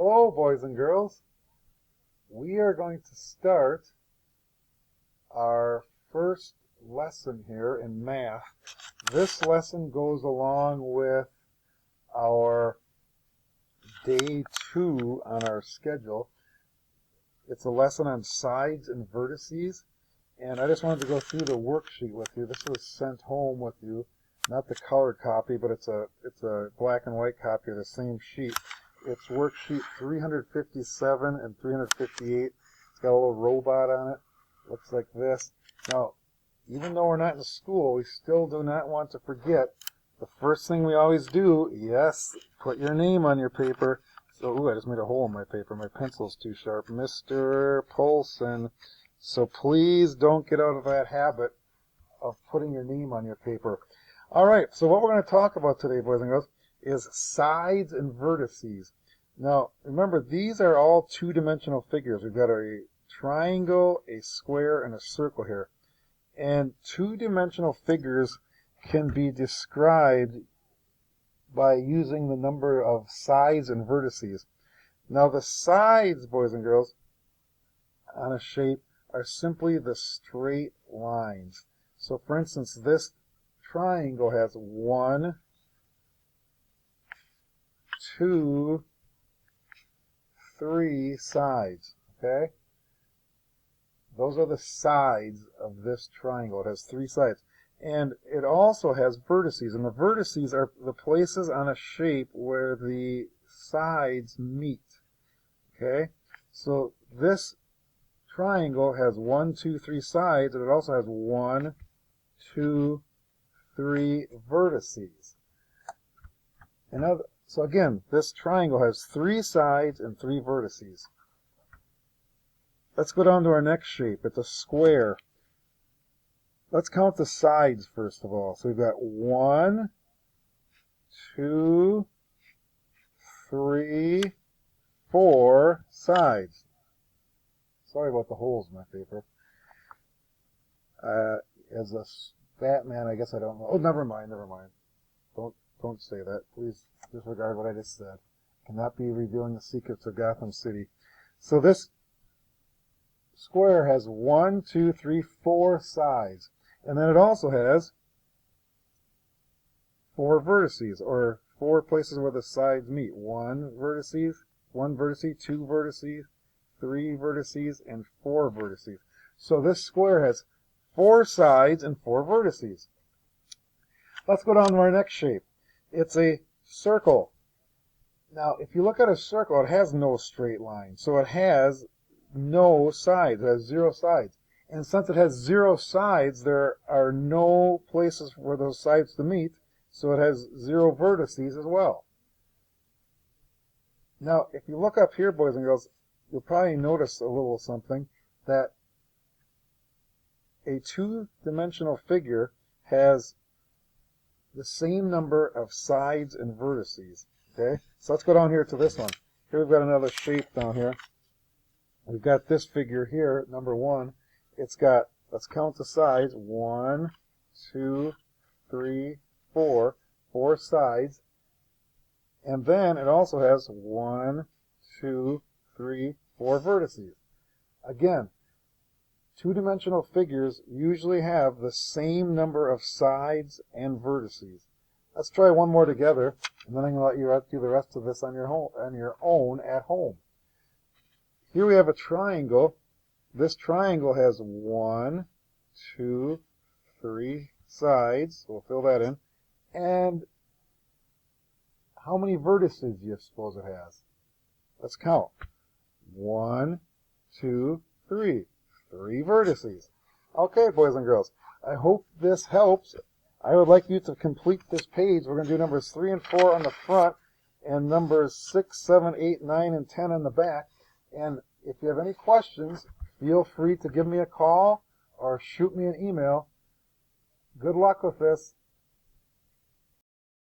Hello, boys and girls. We are going to start our first lesson here in math. This lesson goes along with our day 2 on our schedule. It's a lesson on sides and vertices, and I just wanted to go through the worksheet with you. This was sent home with you, not the colored copy, but it's a black and white copy of the same sheet. It's worksheet 357 and 358. It's got a little robot on it. Looks like this. Now, even though we're not in school, we still do not want to forget the first thing we always do. Yes, put your name on your paper. So, ooh, I just made a hole in my paper. My pencil's too sharp. Mr. Polson. So please don't get out of that habit of putting your name on your paper. All right, so what we're going to talk about today, boys and girls, is sides and vertices. Now, remember, these are all two-dimensional figures. We've got a triangle, a square, and a circle here. And two-dimensional figures can be described by using the number of sides and vertices. Now, the sides, boys and girls, on a shape are simply the straight lines. So, for instance, this triangle has 1, 2, 3 sides, okay? Those are the sides of this triangle. It has 3 sides. And it also has vertices, and the vertices are the places on a shape where the sides meet, okay? So this triangle has 1, 2, 3 sides, and it also has 1, 2, 3 vertices. So again, this triangle has 3 sides and 3 vertices. Let's go down to our next shape. It's a square. Let's count the sides first of all. So we've got 1, 2, 3, 4 sides. Sorry about the holes in my paper. As a Batman, I guess I don't know. Oh, never mind. Don't say that. Please disregard what I just said. Cannot be revealing the secrets of Gotham City. So this square has 1, 2, 3, 4 sides. And then it also has 4 vertices, or 4 places where the sides meet. 1 vertice, 2 vertices, 3 vertices, and 4 vertices. So this square has 4 sides and 4 vertices. Let's go down to our next shape. It's a circle. Now, if you look at a circle, it has no straight line. So it has no sides. It has 0 sides. And since it has 0 sides, there are no places for those sides to meet. So it has 0 vertices as well. Now, if you look up here, boys and girls, you'll probably notice a little something, that a two-dimensional figure has the same number of sides and vertices. Okay, so let's go down here to this one. Here we've got another shape down here. We've got this figure here, number 1. It's got, let's count the sides, 1, 2, 3, 4, 4 sides. And then it also has 1, 2, 3, 4 vertices. Again, two-dimensional figures usually have the same number of sides and vertices. Let's try one more together, and then I'm going to let you do the rest of this on your own at home. Here we have a triangle. This triangle has 1, 2, 3 sides. We'll fill that in. And how many vertices do you suppose it has? Let's count. 1, 2, 3. 3 vertices. Okay, boys and girls, I hope this helps. I would like you to complete this page. We're going to do numbers 3 and 4 on the front, and numbers 6, 7, 8, 9, and 10 on the back. And if you have any questions, feel free to give me a call or shoot me an email. Good luck with this.